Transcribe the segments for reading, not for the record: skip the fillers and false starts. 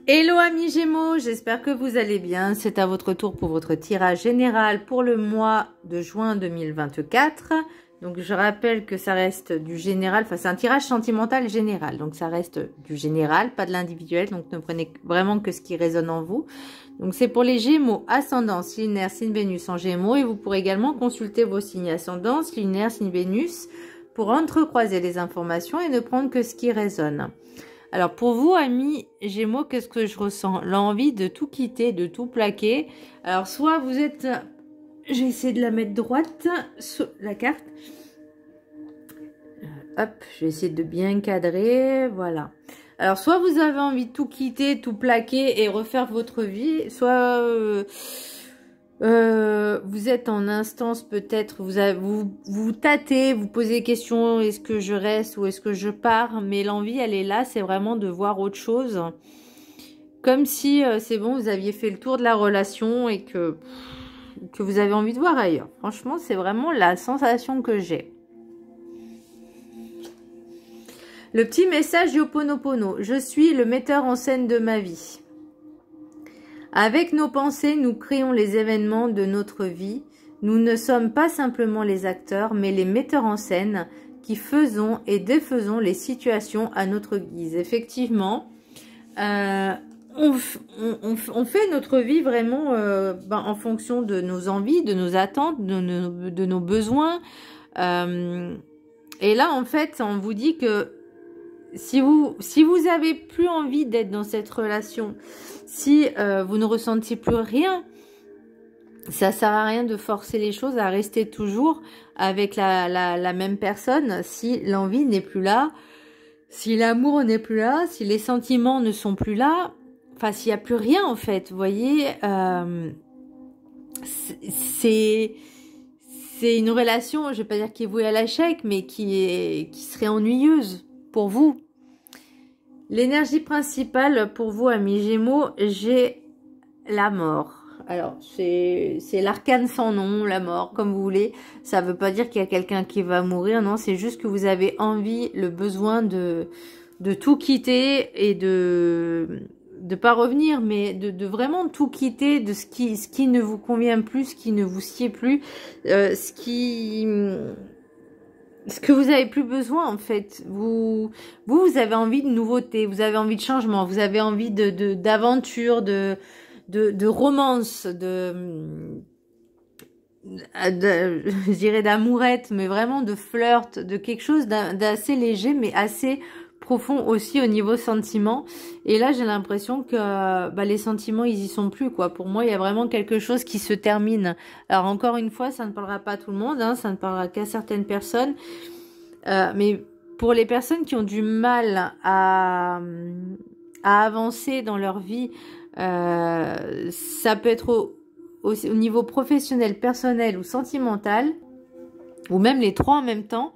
Hello amis Gémeaux, j'espère que vous allez bien. C'est à votre tour pour votre tirage général pour le mois de juin 2024. Donc je rappelle que ça reste du général, enfin c'est un tirage sentimental général. Donc ça reste du général, pas de l'individuel. Donc ne prenez vraiment que ce qui résonne en vous. Donc c'est pour les Gémeaux, ascendance, lunaire, signe Vénus en Gémeaux. Et vous pourrez également consulter vos signes ascendance, lunaire, signe Vénus pour entrecroiser les informations et ne prendre que ce qui résonne. Alors pour vous amis Gémeaux, qu'est-ce que je ressens? L'envie de tout quitter, de tout plaquer. Alors soit vous êtes... J'ai essayé de la mettre droite, la carte. Hop, je vais essayer de bien cadrer, voilà. Alors soit vous avez envie de tout quitter, tout plaquer et refaire votre vie, soit... vous êtes en instance peut-être, vous tâtez, vous posez des questions, est-ce que je reste ou est-ce que je pars? Mais l'envie, elle est là, c'est vraiment de voir autre chose. Comme si c'est bon, vous aviez fait le tour de la relation et que vous avez envie de voir ailleurs. Franchement, c'est vraiment la sensation que j'ai. Le petit message Ho'oponopono. Je suis le metteur en scène de ma vie. Avec nos pensées, nous créons les événements de notre vie. Nous ne sommes pas simplement les acteurs, mais les metteurs en scène qui faisons et défaisons les situations à notre guise. Effectivement, on fait notre vie vraiment en fonction de nos envies, de nos attentes, de nos besoins. Et là, en fait, on vous dit que si vous avez plus envie d'être dans cette relation, si vous ne ressentez plus rien, ça sert à rien de forcer les choses à rester toujours avec la même personne si l'envie n'est plus là, si l'amour n'est plus là, si les sentiments ne sont plus là, enfin s'il n'y a plus rien en fait, vous voyez, c'est une relation, je ne vais pas dire qui est vouée à l'échec, mais qui serait ennuyeuse pour vous. L'énergie principale pour vous, amis Gémeaux, j'ai la mort. Alors, c'est l'arcane sans nom, la mort, comme vous voulez. Ça ne veut pas dire qu'il y a quelqu'un qui va mourir, non, c'est juste que vous avez envie, le besoin de tout quitter et de pas revenir, mais de vraiment tout quitter, de ce qui ne vous convient plus, ce qui ne vous sied plus, ce que vous avez plus besoin en fait. Vous avez envie de nouveauté, vous avez envie de changement, vous avez envie d'aventure, de romance, je dirais d'amourette, mais vraiment de flirt, de quelque chose d'assez léger, mais assez profond aussi au niveau sentiment. Et là, j'ai l'impression que les sentiments, ils y sont plus, quoi. Pour moi, il y a vraiment quelque chose qui se termine. Alors, encore une fois, ça ne parlera pas à tout le monde, hein, ça ne parlera qu'à certaines personnes. Mais pour les personnes qui ont du mal à avancer dans leur vie, ça peut être au niveau professionnel, personnel ou sentimental, ou même les trois en même temps.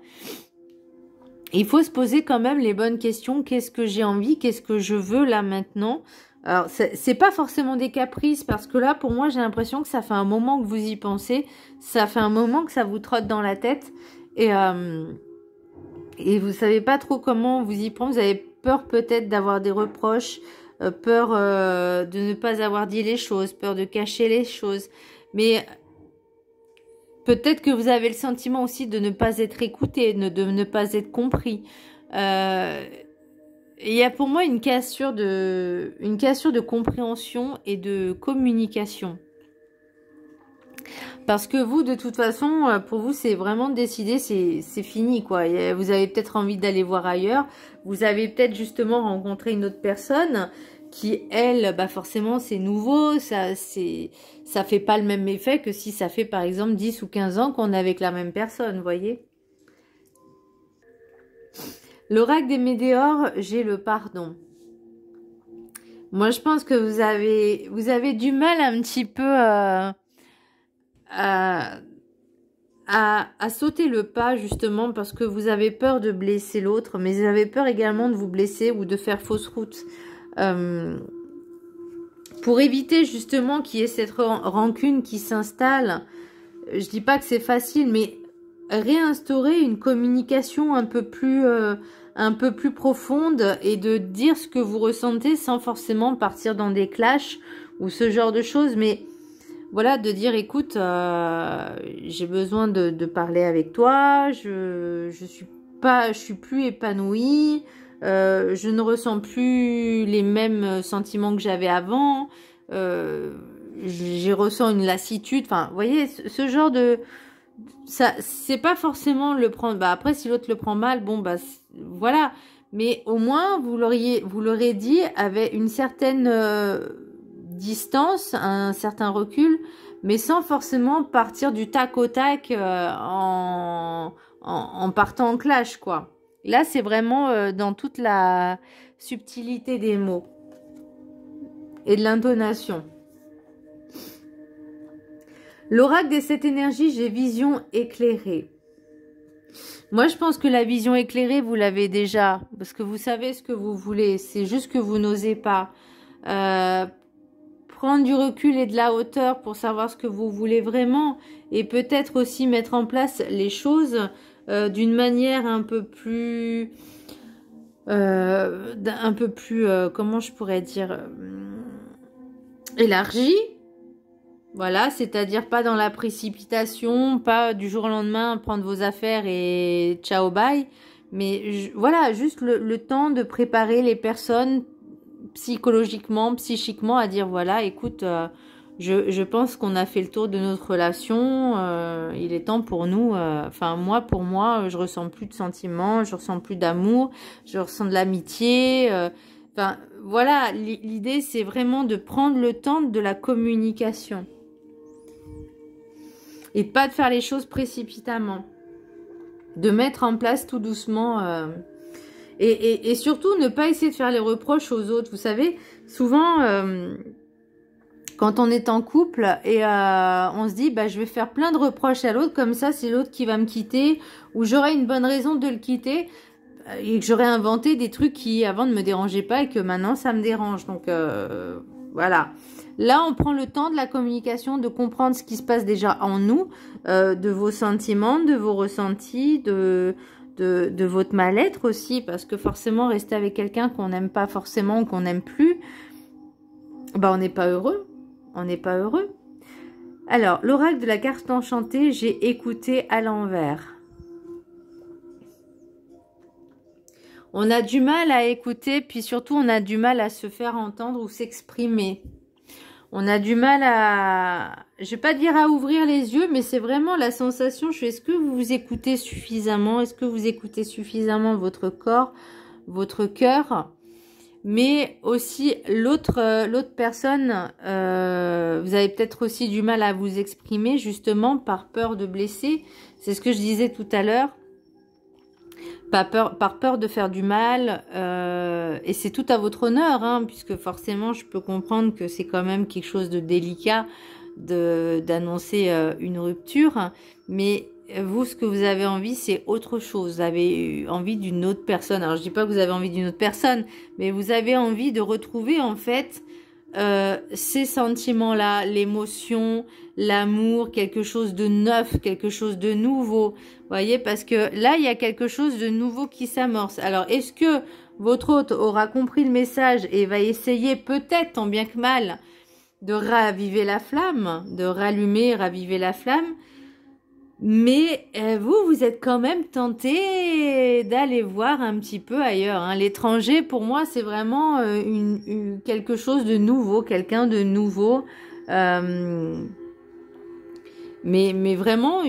Il faut se poser quand même les bonnes questions. Qu'est-ce que j'ai envie? Qu'est-ce que je veux là maintenant? Alors, c'est pas forcément des caprices, parce que là, pour moi, j'ai l'impression que ça fait un moment que vous y pensez. Ça fait un moment que ça vous trotte dans la tête. Et vous savez pas trop comment vous y prendre. Vous avez peur peut-être d'avoir des reproches, peur de ne pas avoir dit les choses, peur de cacher les choses. Mais peut-être que vous avez le sentiment aussi de ne pas être écouté, de ne pas être compris. Il y a pour moi une cassure de compréhension et de communication. Parce que vous, de toute façon, pour vous, c'est vraiment décidé, c'est fini, quoi. Vous avez peut-être envie d'aller voir ailleurs. Vous avez peut-être justement rencontré une autre personne qui, elle, forcément, c'est nouveau. Ça fait pas le même effet que si ça fait, par exemple, 10 ou 15 ans qu'on est avec la même personne, vous voyez. L'oracle des météores, j'ai le pardon. Moi, je pense que vous avez du mal un petit peu à sauter le pas, justement, parce que vous avez peur de blesser l'autre, mais vous avez peur également de vous blesser ou de faire fausse route. Pour éviter justement qu'il y ait cette rancune qui s'installe, je dis pas que c'est facile, mais réinstaurer une communication un peu plus un peu plus profonde et de dire ce que vous ressentez sans forcément partir dans des clashs ou ce genre de choses. Mais voilà, de dire écoute, j'ai besoin de parler avec toi, je suis plus épanouie, je ne ressens plus les mêmes sentiments que j'avais avant, j'ai ressens une lassitude, enfin, vous voyez, ce genre de... ça, c'est pas forcément le prendre... Bah, après, si l'autre le prend mal, bon, bah, voilà. Mais au moins, vous l'aurez dit avec une certaine distance, un certain recul, mais sans forcément partir du tac au tac en partant en clash, quoi. Là, c'est vraiment dans toute la subtilité des mots et de l'intonation. L'oracle de cette énergie, j'ai vision éclairée. Moi, je pense que la vision éclairée, vous l'avez déjà, parce que vous savez ce que vous voulez. C'est juste que vous n'osez pas prendre du recul et de la hauteur pour savoir ce que vous voulez vraiment, et peut-être aussi mettre en place les choses d'une manière un peu plus, comment je pourrais dire, élargie. Voilà, c'est-à-dire pas dans la précipitation, pas du jour au lendemain prendre vos affaires et ciao bye, mais voilà, juste le temps de préparer les personnes psychologiquement, psychiquement à dire voilà, écoute, je pense qu'on a fait le tour de notre relation, il est temps pour nous, enfin moi, pour moi, je ressens plus de sentiments, je ressens plus d'amour, je ressens de l'amitié, enfin voilà, l'idée c'est vraiment de prendre le temps de la communication. Et pas de faire les choses précipitamment. De mettre en place tout doucement. Et surtout, ne pas essayer de faire les reproches aux autres. Vous savez, souvent, quand on est en couple et on se dit, bah, je vais faire plein de reproches à l'autre, comme ça, c'est l'autre qui va me quitter, ou j'aurai une bonne raison de le quitter, et que j'aurais inventé des trucs qui, avant, ne me dérangeaient pas et que maintenant, ça me dérange. Donc, voilà. Là, on prend le temps de la communication, de comprendre ce qui se passe déjà en nous, de vos sentiments, de vos ressentis, de votre mal-être aussi, parce que forcément, rester avec quelqu'un qu'on n'aime pas forcément ou qu'on n'aime plus, bah, on n'est pas heureux. On n'est pas heureux. Alors, l'oracle de la carte enchantée, j'ai écouté à l'envers. On a du mal à écouter, puis surtout, on a du mal à se faire entendre ou s'exprimer. On a du mal à, je vais pas dire à ouvrir les yeux, mais c'est vraiment la sensation, est-ce que vous vous écoutez suffisamment? Est-ce que vous écoutez suffisamment votre corps, votre cœur? Mais aussi l'autre personne, vous avez peut-être aussi du mal à vous exprimer justement par peur de blesser. C'est ce que je disais tout à l'heure. Par peur de faire du mal, et c'est tout à votre honneur, hein, puisque forcément je peux comprendre que c'est quand même quelque chose de délicat d'annoncer une rupture, mais vous, ce que vous avez envie, c'est autre chose. Vous avez envie d'une autre personne. Alors je dis pas que vous avez envie d'une autre personne, mais vous avez envie de retrouver en fait ces sentiments-là, l'émotion, l'amour, quelque chose de neuf, quelque chose de nouveau. Vous voyez, parce que là, il y a quelque chose de nouveau qui s'amorce. Alors, est-ce que votre hôte aura compris le message et va essayer peut-être, tant bien que mal, de raviver la flamme, de rallumer, raviver la flamme? Mais vous êtes quand même tenté d'aller voir un petit peu ailleurs, hein. L'étranger, pour moi, c'est vraiment quelque chose de nouveau, quelqu'un de nouveau. Mais vraiment...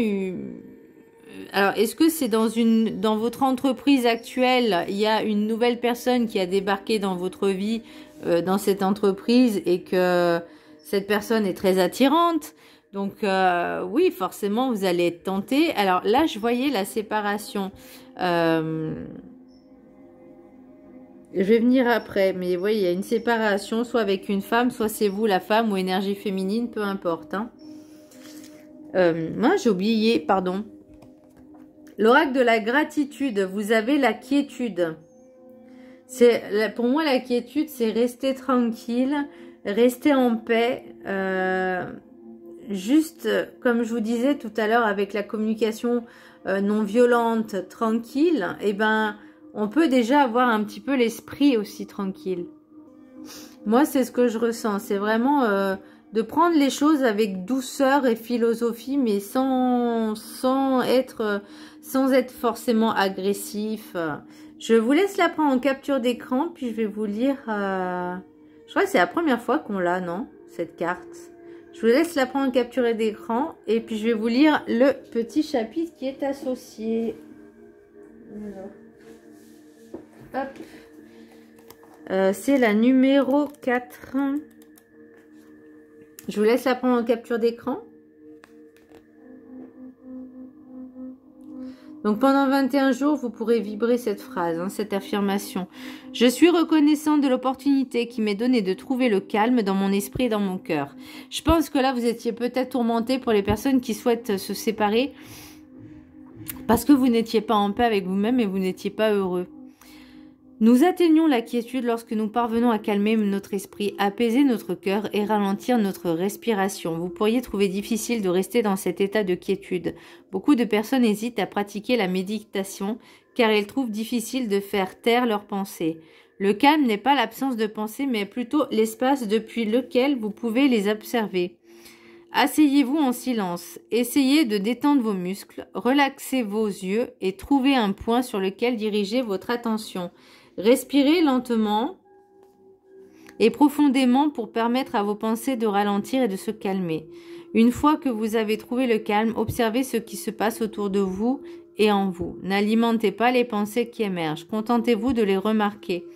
alors, est-ce que c'est dans votre entreprise actuelle, il y a une nouvelle personne qui a débarqué dans votre vie, dans cette entreprise, et que cette personne est très attirante? Donc, oui, forcément, vous allez être tenté. Alors là, je voyais la séparation. Je vais venir après, mais vous voyez, il y a une séparation, soit avec une femme, soit c'est vous, la femme, ou énergie féminine, peu importe. Hein. Moi, j'ai oublié, pardon. L'oracle de la gratitude, vous avez la quiétude. Pour moi, la quiétude, c'est rester tranquille, rester en paix. Juste, comme je vous disais tout à l'heure, avec la communication non violente, tranquille, eh ben, on peut déjà avoir un petit peu l'esprit aussi tranquille. Moi, c'est ce que je ressens. C'est vraiment de prendre les choses avec douceur et philosophie, mais sans être forcément agressif. Je vous laisse la prendre en capture d'écran, puis je vais vous lire... Je crois que c'est la première fois qu'on l'a, non? Cette carte. Je vous laisse la prendre en capture d'écran, et puis je vais vous lire le petit chapitre qui est associé. Hop. C'est la numéro 4. Je vous laisse la prendre en capture d'écran. Donc pendant 21 jours, vous pourrez vibrer cette phrase, cette affirmation. Je suis reconnaissant de l'opportunité qui m'est donnée de trouver le calme dans mon esprit et dans mon cœur. Je pense que là, vous étiez peut-être tourmenté pour les personnes qui souhaitent se séparer parce que vous n'étiez pas en paix avec vous-même et vous n'étiez pas heureux. Nous atteignons la quiétude lorsque nous parvenons à calmer notre esprit, apaiser notre cœur et ralentir notre respiration. Vous pourriez trouver difficile de rester dans cet état de quiétude. Beaucoup de personnes hésitent à pratiquer la méditation car elles trouvent difficile de faire taire leurs pensées. Le calme n'est pas l'absence de pensée mais plutôt l'espace depuis lequel vous pouvez les observer. Asseyez-vous en silence, essayez de détendre vos muscles, relaxez vos yeux et trouvez un point sur lequel diriger votre attention. Respirez lentement et profondément pour permettre à vos pensées de ralentir et de se calmer. Une fois que vous avez trouvé le calme, observez ce qui se passe autour de vous et en vous. N'alimentez pas les pensées qui émergent, contentez-vous de les remarquer.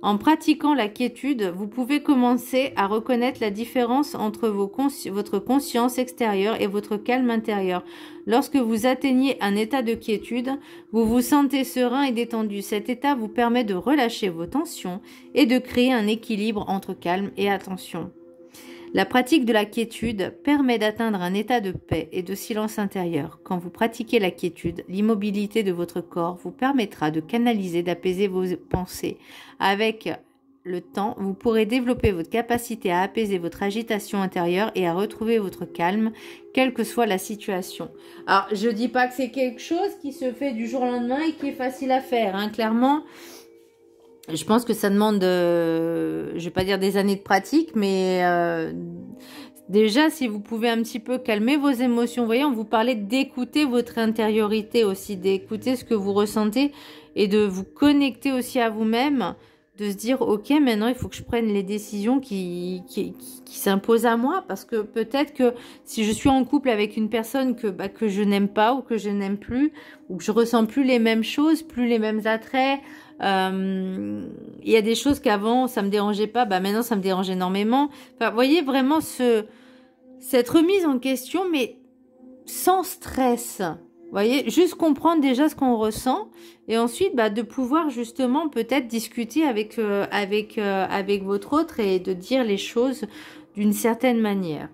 En pratiquant la quiétude, vous pouvez commencer à reconnaître la différence entre votre conscience extérieure et votre calme intérieur. Lorsque vous atteignez un état de quiétude, vous vous sentez serein et détendu. Cet état vous permet de relâcher vos tensions et de créer un équilibre entre calme et attention. La pratique de la quiétude permet d'atteindre un état de paix et de silence intérieur. Quand vous pratiquez la quiétude, l'immobilité de votre corps vous permettra de canaliser, d'apaiser vos pensées. Avec le temps, vous pourrez développer votre capacité à apaiser votre agitation intérieure et à retrouver votre calme, quelle que soit la situation. Alors, je dis pas que c'est quelque chose qui se fait du jour au lendemain et qui est facile à faire, clairement. Je pense que ça demande, je vais pas dire des années de pratique, mais déjà, si vous pouvez un petit peu calmer vos émotions, vous voyez, on vous parlait d'écouter votre intériorité aussi, d'écouter ce que vous ressentez et de vous connecter aussi à vous-même, de se dire, ok, maintenant, il faut que je prenne les décisions qui s'imposent à moi, parce que peut-être que si je suis en couple avec une personne que je n'aime pas ou que je n'aime plus, ou que je ressens plus les mêmes choses, plus les mêmes attraits, il y a des choses qu'avant ça me dérangeait pas, maintenant ça me dérange énormément. Enfin, vous voyez vraiment cette remise en question, mais sans stress. Vous voyez, juste comprendre déjà ce qu'on ressent et ensuite de pouvoir justement peut-être discuter avec votre autre et de dire les choses d'une certaine manière.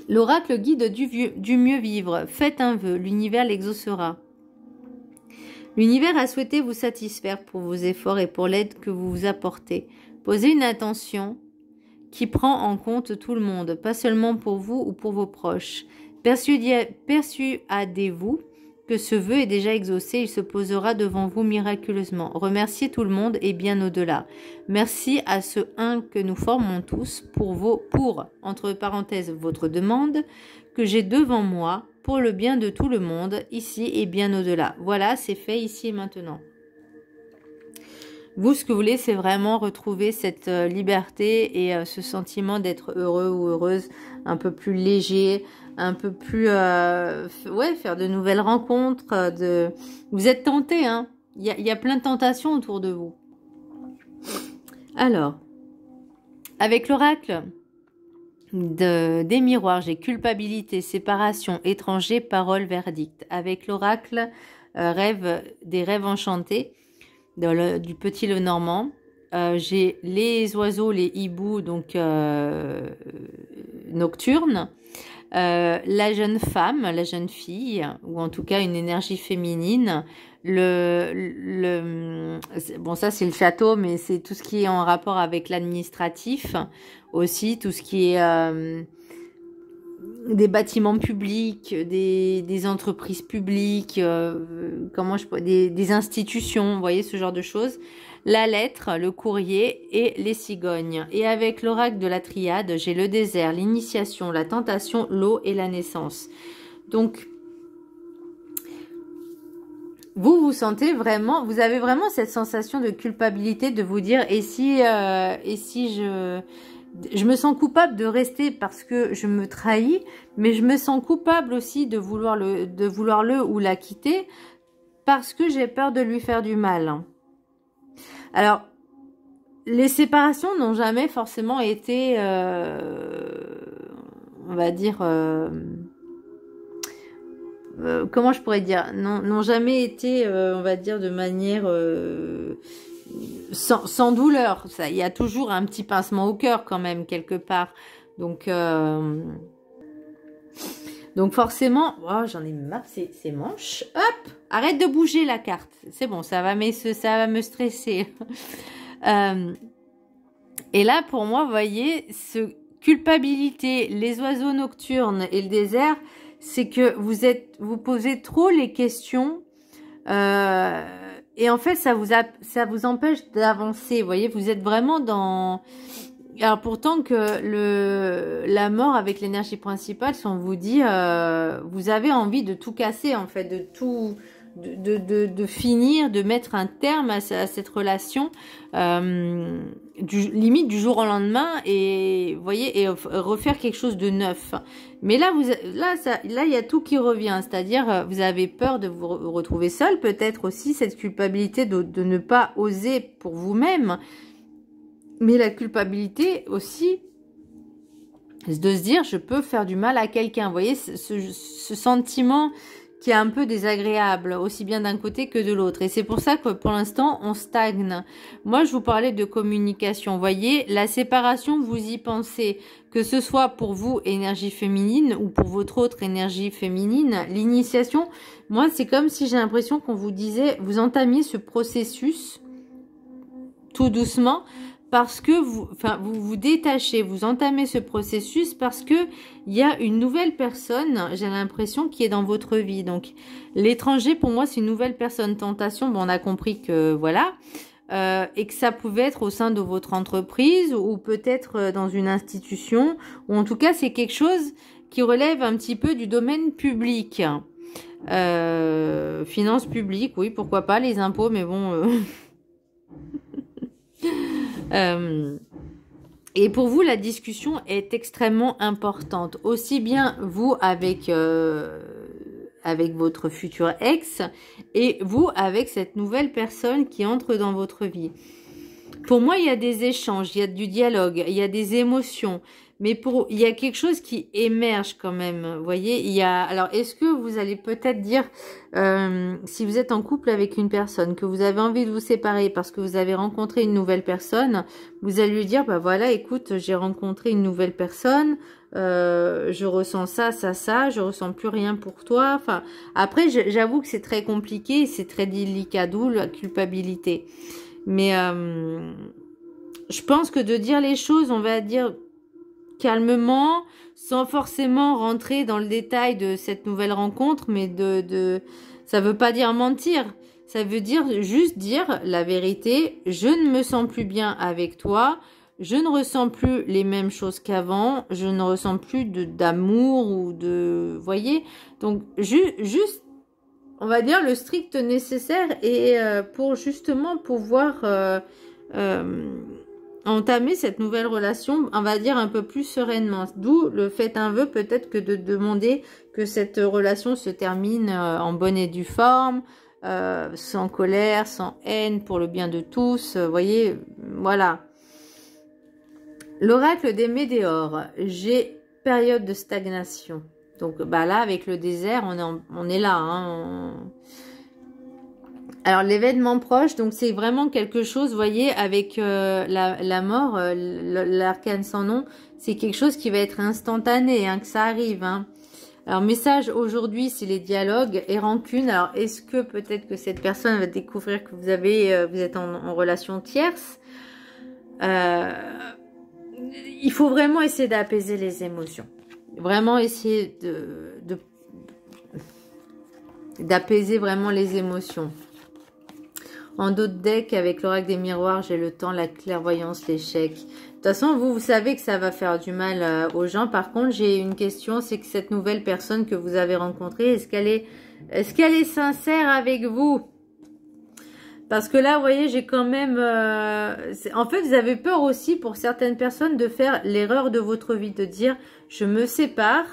L'oracle guide du mieux vivre. Faites un vœu, l'univers l'exaucera. L'univers a souhaité vous satisfaire pour vos efforts et pour l'aide que vous vous apportez. Posez une intention qui prend en compte tout le monde, pas seulement pour vous ou pour vos proches. Persuadez-vous que ce vœu est déjà exaucé, il se posera devant vous miraculeusement. Remerciez tout le monde et bien au-delà. Merci à ce un que nous formons tous pour, entre parenthèses, votre demande que j'ai devant moi, pour le bien de tout le monde, ici et bien au-delà. Voilà, c'est fait ici et maintenant. Vous, ce que vous voulez, c'est vraiment retrouver cette liberté et ce sentiment d'être heureux ou heureuse, un peu plus léger, un peu plus... faire de nouvelles rencontres. Vous êtes tenté, Il y a plein de tentations autour de vous. Alors, avec l'oracle des miroirs, j'ai culpabilité, séparation, étranger, parole, verdict. Avec l'oracle des rêves enchantés du petit Lenormand, j'ai les oiseaux, les hiboux, donc nocturnes, la jeune femme, la jeune fille, ou en tout cas une énergie féminine. Bon, ça c'est le château, mais c'est tout ce qui est en rapport avec l'administratif aussi, tout ce qui est des bâtiments publics, des entreprises publiques, des institutions, vous voyez, ce genre de choses. La lettre, le courrier et les cigognes. Et avec l'oracle de la triade, j'ai le désert, l'initiation, la tentation, l'eau et la naissance. Donc, vous sentez vraiment, vous avez vraiment cette sensation de culpabilité de vous dire, et si je me sens coupable de rester parce que je me trahis, mais je me sens coupable aussi de vouloir le ou la quitter parce que j'ai peur de lui faire du mal. Alors, les séparations n'ont jamais forcément été, on va dire, comment je pourrais dire, n'ont jamais été, on va dire, de manière sans douleur. Ça, il y a toujours un petit pincement au cœur quand même quelque part. Donc forcément, oh, j'en ai marre ces manches. Hop, arrête de bouger la carte. C'est bon, ça va me stresser. Et là, pour moi, vous voyez, ce culpabilité, les oiseaux nocturnes et le désert, c'est que vous posez trop les questions. Et en fait, ça vous empêche d'avancer. Vous voyez, vous êtes vraiment dans... Alors pourtant que la mort avec l'énergie principale, si on vous dit, vous avez envie de tout casser en fait, de finir, de mettre un terme à cette relation, limite du jour au lendemain, et vous voyez, et refaire quelque chose de neuf. Mais là, il y a tout qui revient, c'est-à-dire vous avez peur de vous retrouver seul, peut-être aussi cette culpabilité de ne pas oser pour vous-même. Mais la culpabilité aussi, c'est de se dire, je peux faire du mal à quelqu'un. Vous voyez, ce sentiment qui est un peu désagréable, aussi bien d'un côté que de l'autre. Et c'est pour ça que pour l'instant, on stagne. Moi, je vous parlais de communication. Vous voyez, la séparation, vous y pensez. Que ce soit pour vous, énergie féminine, ou pour votre autre énergie féminine, l'initiation, moi, c'est comme si j'ai l'impression qu'on vous disait, vous entamiez ce processus tout doucement, parce que vous détachez, vous entamez ce processus parce que il y a une nouvelle personne, j'ai l'impression, qui est dans votre vie. Donc, l'étranger, pour moi, c'est une nouvelle personne. Tentation, bon, on a compris que, voilà, et que ça pouvait être au sein de votre entreprise ou peut-être dans une institution, ou en tout cas, c'est quelque chose qui relève un petit peu du domaine public. Finances publiques, oui, pourquoi pas, les impôts, mais bon... et pour vous, la discussion est extrêmement importante. Aussi bien vous avec votre futur ex et vous avec cette nouvelle personne qui entre dans votre vie. Pour moi, il y a des échanges, il y a du dialogue, il y a des émotions. Mais il y a quelque chose qui émerge quand même. Vous voyez, alors, est-ce que vous allez peut-être dire, si vous êtes en couple avec une personne, que vous avez envie de vous séparer parce que vous avez rencontré une nouvelle personne, vous allez lui dire, bah voilà, écoute, j'ai rencontré une nouvelle personne, je ressens ça, je ressens plus rien pour toi. Enfin, après, j'avoue que c'est très compliqué, c'est très délicat, d'où la culpabilité. Mais je pense que de dire les choses, on va dire calmement, sans forcément rentrer dans le détail de cette nouvelle rencontre, mais ça veut pas dire mentir, ça veut dire juste dire la vérité, je ne me sens plus bien avec toi, je ne ressens plus les mêmes choses qu'avant, je ne ressens plus d'amour ou de... Voyez, donc juste, on va dire le strict nécessaire et pour justement pouvoir... entamer cette nouvelle relation, on va dire un peu plus sereinement. D'où le fait un vœu peut-être que de demander que cette relation se termine en bonne et due forme, sans colère, sans haine, pour le bien de tous. Voyez, voilà. L'oracle des météores. J'ai période de stagnation. Donc bah là, avec le désert, on est là. Hein, Alors, l'événement proche, donc c'est vraiment quelque chose, vous voyez, avec la mort, l'arcane sans nom, c'est quelque chose qui va être instantané, hein, que ça arrive. Hein. Alors, message aujourd'hui, c'est les dialogues et rancune. Alors, est-ce que peut-être que cette personne va découvrir que vous êtes en relation tierce? Il faut vraiment essayer d'apaiser les émotions. Vraiment essayer d'apaiser vraiment les émotions. En d'autres decks, avec l'oracle des miroirs, j'ai le temps, la clairvoyance, l'échec. De toute façon, vous savez que ça va faire du mal aux gens. Par contre, j'ai une question, c'est que cette nouvelle personne que vous avez rencontrée, est-ce qu'elle est sincère avec vous? Parce que là, vous voyez, j'ai quand même... en fait, vous avez peur aussi, pour certaines personnes, de faire l'erreur de votre vie, de dire, je me sépare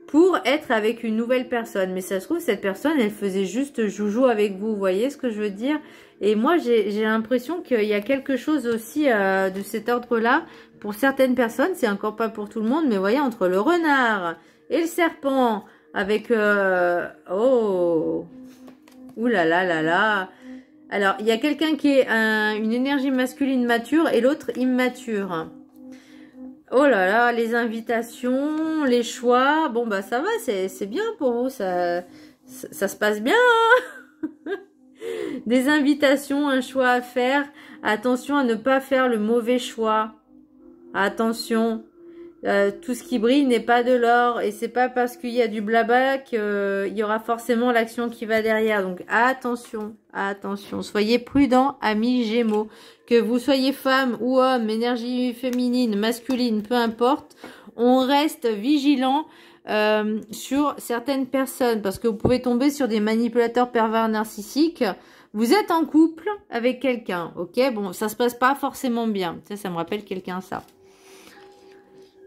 pour être avec une nouvelle personne. Mais ça se trouve, cette personne, elle faisait juste joujou avec vous. Vous voyez ce que je veux dire? Et moi, j'ai l'impression qu'il y a quelque chose aussi de cet ordre-là. Pour certaines personnes, c'est encore pas pour tout le monde. Mais vous voyez, entre le renard et le serpent, avec... oh, ouh là là là là. Alors, il y a quelqu'un qui est une énergie masculine mature et l'autre immature. Oh là là, les invitations, les choix. Bon, bah ça va, c'est bien pour vous. Ça se passe bien. Hein. Des invitations, un choix à faire. Attention à ne pas faire le mauvais choix. Attention. Tout ce qui brille n'est pas de l'or. Et c'est pas parce qu'il y a du blabla qu'il y aura forcément l'action qui va derrière. Donc attention, attention. Soyez prudents, amis Gémeaux. Que vous soyez femme ou homme, énergie féminine, masculine, peu importe. On reste vigilant sur certaines personnes. Parce que vous pouvez tomber sur des manipulateurs pervers narcissiques. Vous êtes en couple avec quelqu'un. Ok, bon, ça se passe pas forcément bien. Ça me rappelle quelqu'un, ça.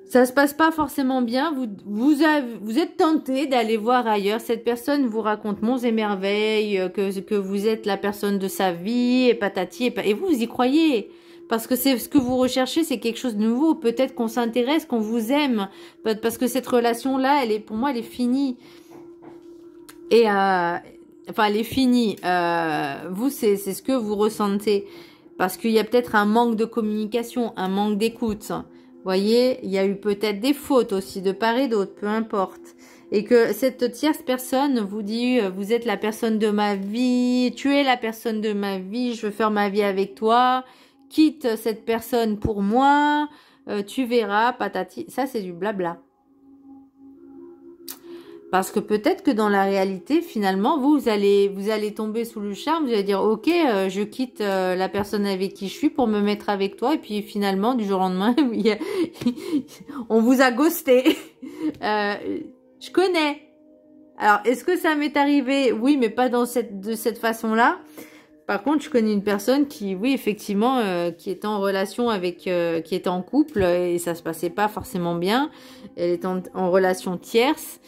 Ça se passe pas forcément bien, vous êtes tenté d'aller voir ailleurs. Cette personne vous raconte monts et merveilles, que vous êtes la personne de sa vie, et patati, et vous y croyez. Parce que c'est ce que vous recherchez, c'est quelque chose de nouveau. Peut-être qu'on s'intéresse, qu'on vous aime. Parce que cette relation-là, pour moi, elle est finie. Et, enfin, elle est finie. Vous, c'est ce que vous ressentez. Parce qu'il y a peut-être un manque de communication, un manque d'écoute. Vous voyez, il y a eu peut-être des fautes aussi de part et d'autre, peu importe. Et que cette tierce personne vous dit, vous êtes la personne de ma vie, tu es la personne de ma vie, je veux faire ma vie avec toi, quitte cette personne pour moi, tu verras, patati. Ça, c'est du blabla. Parce que peut-être que dans la réalité, finalement, vous allez tomber sous le charme, vous allez dire, ok, je quitte la personne avec qui je suis pour me mettre avec toi, et puis finalement, du jour au lendemain, on vous a ghosté. Je connais. Alors, est-ce que ça m'est arrivé? Oui, mais pas de cette façon-là. Par contre, je connais une personne qui, oui, effectivement, qui était en relation avec, qui était en couple, et ça se passait pas forcément bien. Elle était en relation tierce.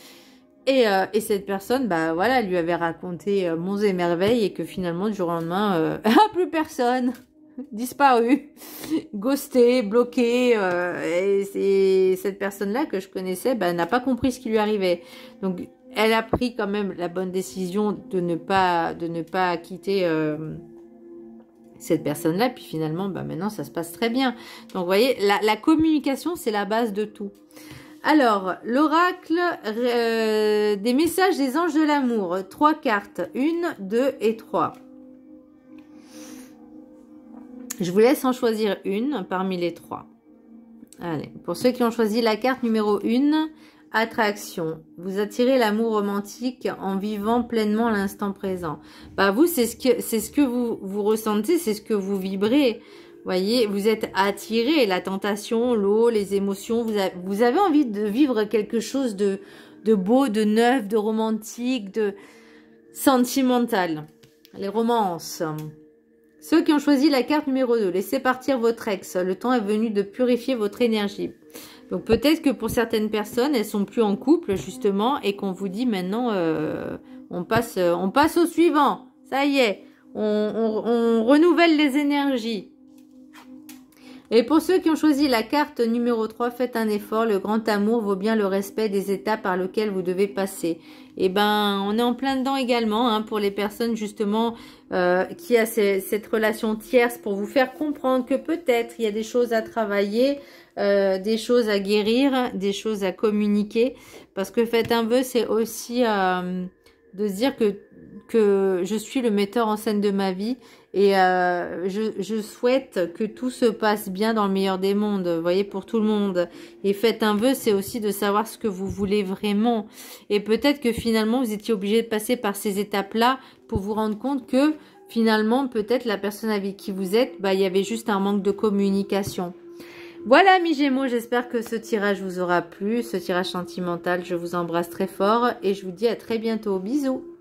Et cette personne, bah voilà, lui avait raconté monts et merveilles et que finalement, du jour au lendemain, plus personne, disparu, ghosté, bloqué. Et c'est cette personne-là que je connaissais, bah, n'a pas compris ce qui lui arrivait. Donc, elle a pris quand même la bonne décision de ne pas quitter cette personne-là. Puis finalement, bah maintenant, ça se passe très bien. Donc, vous voyez, la communication, c'est la base de tout. Alors, l'oracle des messages des anges de l'amour. 3 cartes. 1, 2 et 3. Je vous laisse en choisir une parmi les 3. Allez, pour ceux qui ont choisi la carte numéro 1, attraction. Vous attirez l'amour romantique en vivant pleinement l'instant présent. Bah vous, c'est ce que vous ressentez, c'est ce que vous vibrez. Voyez, vous êtes attiré, la tentation, l'eau, les émotions. Vous avez envie de vivre quelque chose de beau, de neuf, de romantique, de sentimental. Les romances. Ceux qui ont choisi la carte numéro 2, laissez partir votre ex. Le temps est venu de purifier votre énergie. Donc peut-être que pour certaines personnes, elles sont plus en couple justement et qu'on vous dit maintenant, on passe au suivant. Ça y est, on renouvelle les énergies. Et pour ceux qui ont choisi la carte numéro 3, faites un effort. Le grand amour vaut bien le respect des étapes par lesquelles vous devez passer. Et ben, on est en plein dedans également, hein, pour les personnes justement qui a cette relation tierce, pour vous faire comprendre que peut-être il y a des choses à travailler, des choses à guérir, des choses à communiquer. Parce que faites un vœu, c'est aussi de se dire que je suis le metteur en scène de ma vie Et je souhaite que tout se passe bien dans le meilleur des mondes, vous voyez, pour tout le monde. Et faites un vœu, c'est aussi de savoir ce que vous voulez vraiment. Et peut-être que finalement, vous étiez obligé de passer par ces étapes-là pour vous rendre compte que finalement, peut-être la personne avec qui vous êtes, bah, il y avait juste un manque de communication. Voilà, mes Gémeaux, j'espère que ce tirage vous aura plu, ce tirage sentimental. Je vous embrasse très fort et je vous dis à très bientôt. Bisous!